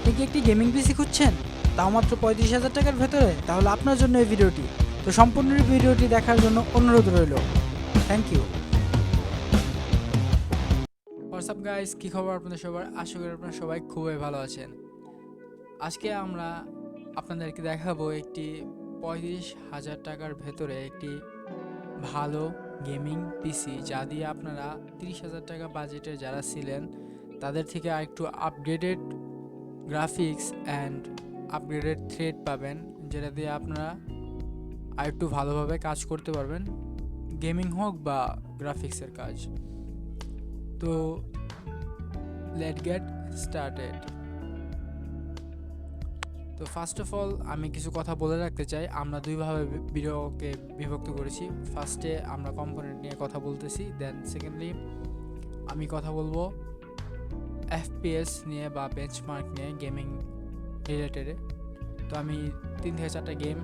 আপনি কি একটি গেমিং পিসি খুঁজছেন, তাও মাত্র 35,000 টাকার ভেতরে? তাহলে আপনার জন্য এই ভিডিওটি। তো সম্পূর্ণ ভিডিওটি দেখার জন্য অনুরোধ রইল। Thank you. হোয়াটসঅ্যাপ গাইস, কী খবর আপনাদের সবার? আশা করি আপনারা সবাই খুবই ভালো আছেন। আজকে আমরা আপনাদেরকে দেখাবো একটি 35,000 টাকার ভেতরে একটি ভালো গেমিং পিসি, যা দিয়ে আপনারা 30,000 টাকা বাজেটে যারা ছিলেন তাদের থেকে আরেকটু upgraded graphics and upgraded thread পাবেন, যেটা দিয়ে আপনারা আরেকটু ভালোভাবে কাজ করতে পারবেন, গেমিং হোক বা গ্রাফিক্সের কাজ। তো লেট গেট স্টার্টেড। তো ফার্স্ট অফ অল আমি কিছু কথা বলে রাখতে চাই। আমরা দুইভাবে ভিডিওকে বিভক্ত করেছি। ফার্স্টে আমরা কম্পোনেন্ট নিয়ে কথা বলতেছি, দেন সেকেন্ডলি আমি কথা বলবো এফপিএস নিয়ে বা বেঞ্চমার্ক নিয়ে, গেমিং রিলেটেডে। তো আমি 3 থেকে 4টা গেম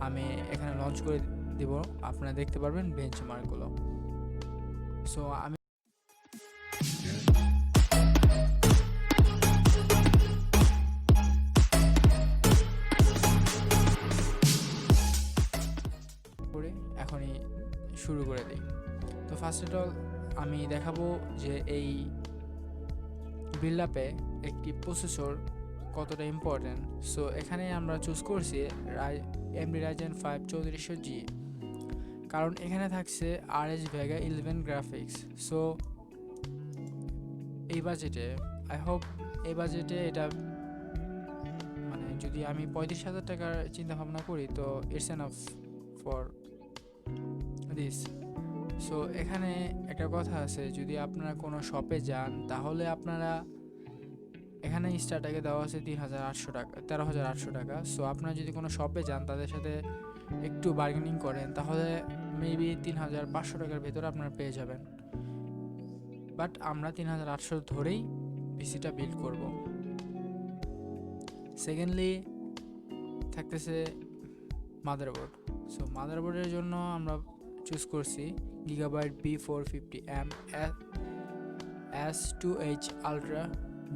আমি এখানে লঞ্চ করে দেব, আপনারা দেখতে পারবেন বেঞ্চমার্কগুলো। সো আমি এখনই শুরু করে দিই। তো ফার্স্ট অফ অল আমি দেখাবো যে এই বিল্ড আপে একটি প্রসেসর কতটা ইম্পর্টেন্ট। সো এখানে আমরা চুজ করছি এমডি রাইজেন 5 3400G, কারণ এখানে থাকছে RX Vega 11 গ্রাফিক্স। সো এই বাজেটে আই হোপ এই বাজেটে এটা মানে যদি আমি 35,000 টাকার চিন্তা ভাবনা করি তো it's enough for this. So এখানে একটা কথা আছে, যদি আপনারা কোনো শপে যান তাহলে আপনারা এখানে স্টার্টাকে দেওয়া আছে 3,800 টাকা, 13,800 টাকা। সো আপনারা যদি কোনো শপে যান তাদের সাথে একটু বার্গেনিং করেন তাহলে মেবি 3,500 টাকার ভেতরে আপনারা পেয়ে যাবেন। বাট আমরা 3,800 ধরেই পিসিটা বিল্ড করব। সেকেন্ডলি থাকতেছে মাদারবোর্ড। সো মাদারবোর্ডের জন্য আমরা চুজ করছি Gigabyte B450M S2H ultra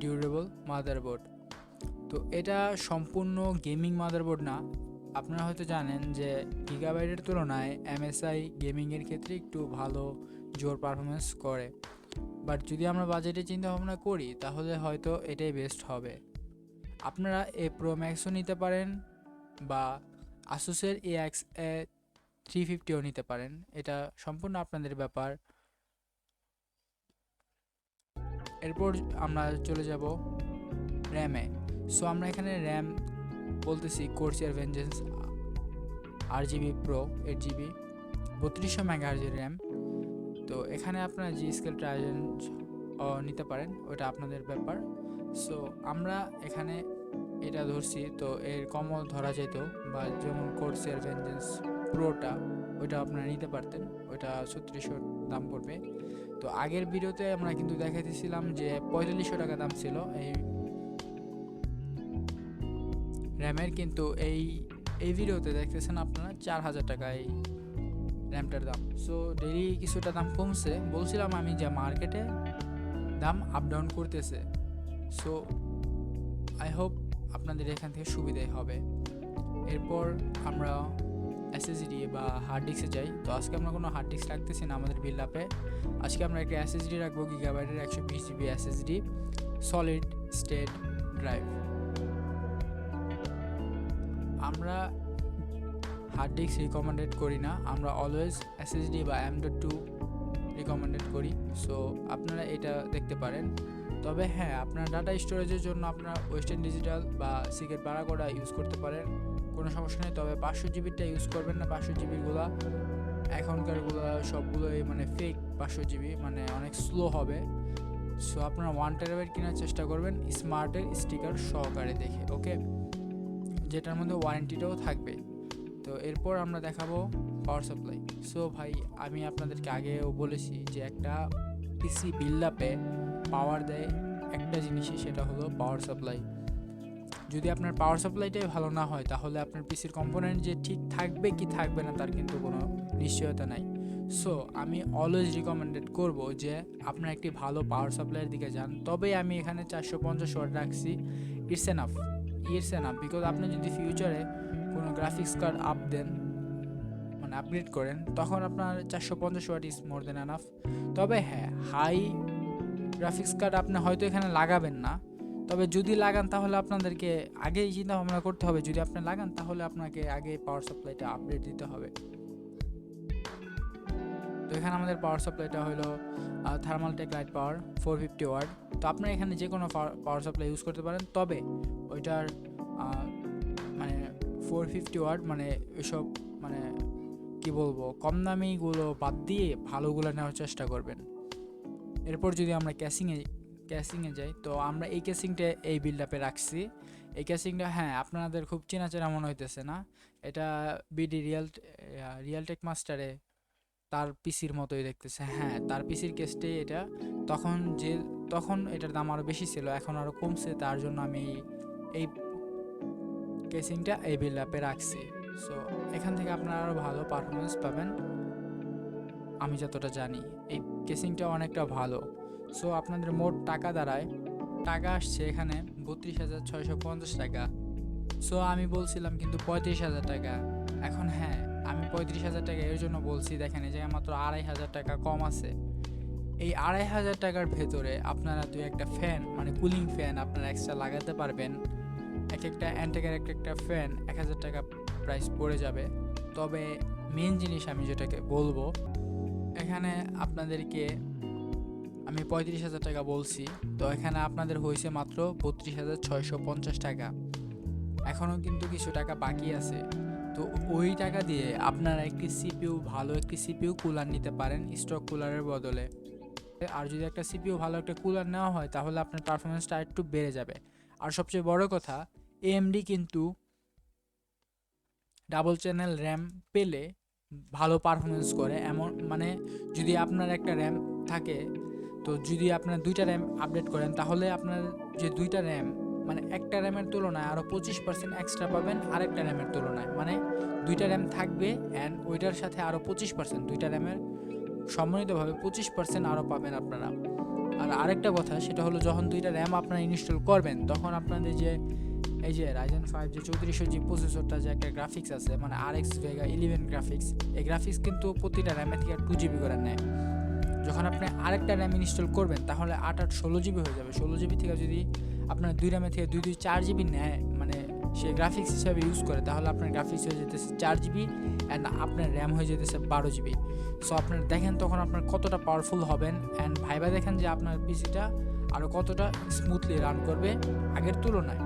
durable motherboard. তো এটা সম্পূর্ণ গেমিং মাদারবোর্ড না। আপনারা হয়তো জানেন যে গিগাবাইটের তুলনায় MSI গেমিংয়ের ক্ষেত্রে একটু ভালো জোর পারফরমেন্স করে, বাট যদি আমরা বাজেটে চিন্তা ভাবনা করি তাহলে হয়তো এটাই বেস্ট হবে। আপনারা এ প্রো ম্যাক্সও নিতে পারেন বা আসুসের AX A350ও নিতে পারেন, এটা সম্পূর্ণ আপনাদের ব্যাপার। এরপর আমরা চলে যাব র্যামে। সো আমরা এখানে র্যাম বলতেছি Corsair vengeance RGB Pro 8GB 3200 MHz RAM. তো এখানে আপনারা জি স্কেল ট্রাইজেন নিতে পারেন, ওটা আপনাদের ব্যাপার। সো আমরা এখানে এটা ধরছি, তো এর কমও ধরা যেত, বা যেমন কোর্সিয়ার ভেঞ্জেন্স প্রোটা ওইটা আপনারা নিতে পারতেন, ওইটা 3600 দাম পড়বে। তো আগের ভিডিওতে আমরা কিন্তু দেখাইতেছিলাম যে 4500 টাকা দাম ছিল এই র্যামের, কিন্তু এই ভিডিওতে দেখতেছেন আপনারা 4,000 টাকা এই র্যামটার দাম। সো ডেইলি কিছুটা দাম কমছে, বলছিলাম আমি যে মার্কেটে দাম আপ ডাউন করতেছে। সো আই হোপ আপনাদের এখান থেকে সুবিধাই হবে। এরপর আমরা SSD বা হার্ড ডিস্কে যাই। তো আজকে আমরা কোনো হার্ড ডিস্ক রাখতেছি না আমাদের বিল্ড আপে। আজকে আমরা একটা SSD রাখবো, গিগাবাইটের 120GB SSD solid state drive. আমরা হার্ড ডিস্ক রিকমেন্ডেড করি না, আমরা অলওয়েজ SSD বা M.2 রিকমেন্ডেড করি। সো আপনারা এটা দেখতে পারেন। তবে হ্যাঁ, আপনার ডাটা স্টোরেজের জন্য আপনারা ওয়েস্টার্ন ডিজিটাল বা সিকেট বারাকোডা ইউজ করতে পারেন, কোনো সমস্যা নেই। তবে 500GBটা ইউজ করবেন না, 500GBগুলো এখনকারগুলো সবগুলোই মানে ফেক 500GB, মানে অনেক স্লো হবে। সো আপনারা 1TB কেনার চেষ্টা করবেন স্মার্টের স্টিকার সহকারে দেখে, ওকে, যেটার মধ্যে ওয়ারেন্টিটাও থাকবে। তো এরপর আমরা দেখাবো পাওয়ার সাপ্লাই। সো ভাই, আমি আপনাদেরকে আগেও বলেছি যে একটা পিসি বিল্ড আপে পাওয়ার দেয় একটা জিনিসই, সেটা হলো পাওয়ার সাপ্লাই। যদি আপনার পাওয়ার সাপ্লাইটাই ভালো না হয় তাহলে আপনার পিসির কম্পোনেন্ট যে ঠিক থাকবে কি থাকবে না তার কিন্তু কোনো নিশ্চয়তা নাই। সো আমি অলওয়েজ রিকমেন্ডেড করব যে আপনার একটি ভালো পাওয়ার সাপ্লাইয়ের দিকে যান। তবে আমি এখানে 450 ওয়াট রাখছি, ইটস এনাফ বিকজ আপনি যদি ফিউচারে কোনো গ্রাফিক্স কার্ড দেন, মানে আপগ্রেড করেন, তখন আপনার 450 watt is more than enough. তবে হ্যাঁ, হাই গ্রাফিক্স কার্ড আপনি হয়তো এখানে লাগাবেন না, তবে যদি লাগান তাহলে আপনাদেরকে আগেই চিন্তা ভাবনা করতে হবে। যদি আপনি লাগান তাহলে আপনাকে আগে পাওয়ার সাপ্লাইটা আপডেট দিতে হবে। তো এখানে আমাদের পাওয়ার সাপ্লাইটা হলো থার্মালটেক লাইট পাওয়ার 450 ওয়াট। তো আপনারা এখানে যে কোনো পাওয়ার সাপ্লাই ইউজ করতে পারেন, তবে ওইটার মানে 450 ওয়াট মানে ওইসব মানে কি বলবো, কম দামিগুলো বাদ দিয়ে ভালোগুলো নেওয়ার চেষ্টা করবেন। এরপর যদি আমরা ক্যাসিংয়ে যাই, তো আমরা এই ক্যাসিংটা এই বিল্ড আপে রাখছি। এই ক্যাসিংটা হ্যাঁ আপনাদের খুব চেনা মনে হইতেছে না, এটা বিডি রিয়েলটেক মাস্টারে তার পিসির মতোই দেখতেছে। হ্যাঁ, তার পিসির কেসটাই এটা। তখন এটার দাম আরও বেশি ছিল, এখন আরও কমছে, তার জন্য আমি এই কেসিংটা এই বিল্ড আপে রাখছি। সো এখান থেকে আপনারা আরও ভালো পারফরমেন্স পাবেন আমি যতটা জানি। এই কেসিংটা অনেকটা ভালো। সো আপনাদের মোট টাকা আসছে এখানে 32,650 টাকা। সো আমি বলছিলাম কিন্তু 35,000 টাকা। এখন হ্যাঁ, আমি 35,000 টাকা এর জন্য বলছি, দেখেন এই জায়গায় মাত্র 2,500 টাকা কম আছে। এই 2,500 টাকার ভেতরে আপনারা একটা ফ্যান মানে কুলিং ফ্যান আপনারা এক্সট্রা লাগাতে পারবেন। একটা অ্যান্টেকের একটা ফ্যান 1,000 টাকা প্রাইস পড়ে যাবে। তবে মেন জিনিস আমি যেটাকে বলবো, এখানে আপনাদেরকে আমি 35,000 টাকা বলছি, তো এখানে আপনাদের হয়েছে মাত্র 32,650 টাকা। এখনও কিন্তু কিছু টাকা বাকি আছে। তো ওই টাকা দিয়ে আপনারা ভালো একটি সিপিইউ কুলার নিতে পারেন স্টক কুলারের বদলে। আর যদি একটা সিপিইউ ভালো একটা কুলার নেওয়া হয় তাহলে আপনার পারফরমেন্সটা একটু বেড়ে যাবে। আর সবচেয়ে বড় কথা, AMD কিন্তু ডাবল চ্যানেল র্যাম পেলে ভালো পারফরমেন্স করে। এমন মানে যদি আপনার একটা র্যাম থাকে, তো যদি আপনার 2টা র্যাম আপডেট করেন তাহলে আপনার যে 2টা র্যাম মানে একটা র্যামের তুলনায় আরও 25% এক্সট্রা পাবেন আরেকটা র্যামের তুলনায়। মানে 2টা র্যাম থাকবে অ্যান্ড ওইটার সাথে আরও 25%, 2টা র্যামের সম্মিলিতভাবে 25% আরও পাবেন আপনারা। আর আরেকটা কথা, সেটা হলো যখন 2টা র্যাম আপনারা ইনস্টল করবেন তখন আপনাদের যে এই যে Ryzen 5 যে 3400G প্রসেসরটা যে একটা গ্রাফিক্স আছে মানে RX Vega 11 গ্রাফিক্স, এই গ্রাফিক্স কিন্তু প্রতিটা র্যামের থেকে 2GB করে নেয়। যখন আপনি আরেকটা র্যাম ইনস্টল করবেন তাহলে 8 16GB হয়ে যাবে। 16GB থেকে যদি আপনার 2 র্যামের থেকে 2 4GB নেয় মানে সে গ্রাফিক্স হিসাবে ইউজ করে, তাহলে আপনার গ্রাফিক্স হয়ে যেতেছে 4GB অ্যান্ড আপনার র্যাম হয়ে যেতেছে 12GB। সো আপনার দেখেন তখন আপনার কতটা পাওয়ারফুল হবেন অ্যান্ড ভাইবা দেখেন যে আপনার পিসিটা আরও কতটা স্মুথলি রান করবে আগের তুলনায়।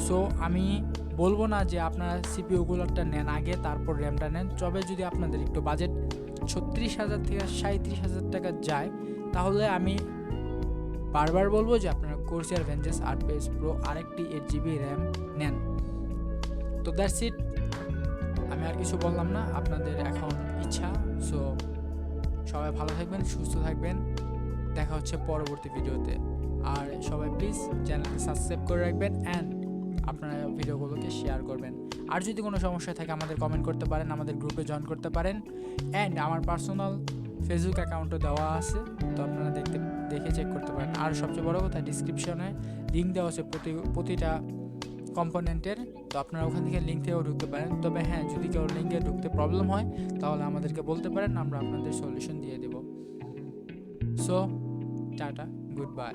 সো আমি বলবো না যে আপনারা সিপিইউগুলোটা নেন আগে তারপর র্যামটা নেন। তবে যদি আপনাদের একটু বাজেট 36,000 থেকে 37,000 টাকা যায় তাহলে আমি বারবার বলবো যে আপনারা Corsair Vengeance RPS Pro আরেকটি 8GB র্যাম নেন। তো দ্যাটস ইট, আমি আর কিছু বললাম না, আপনাদের এখন ইচ্ছা। সো সবাই ভালো থাকবেন, সুস্থ থাকবেন, দেখা হচ্ছে পরবর্তী ভিডিওতে। আর সবাই প্লিজ চ্যানেলকে সাবস্ক্রাইব করে রাখবেন অ্যান্ড আপনারা ভিডিওগুলোকে শেয়ার করবেন। আর যদি কোনো সমস্যা থাকে আমাদের কমেন্ট করতে পারেন, আমাদের গ্রুপে জয়েন করতে পারেন অ্যান্ড আমার পার্সোনাল ফেসবুক অ্যাকাউন্টও দেওয়া আছে, তো আপনারা দেখে চেক করতে পারেন। আর সবচেয়ে বড় কথা, ডিসক্রিপশনে লিঙ্ক দেওয়া আছে প্রতিটা কম্পোনেন্টের, তো আপনারা ওখান থেকে লিঙ্ক থেকেও ঢুকতে পারেন। তবে হ্যাঁ, যদি কেউ লিঙ্কে ঢুকতে প্রবলেম হয় তাহলে আমাদেরকে বলতে পারেন, আমরা আপনাদের সলিউশন দিয়ে দেব। So tata, good bye.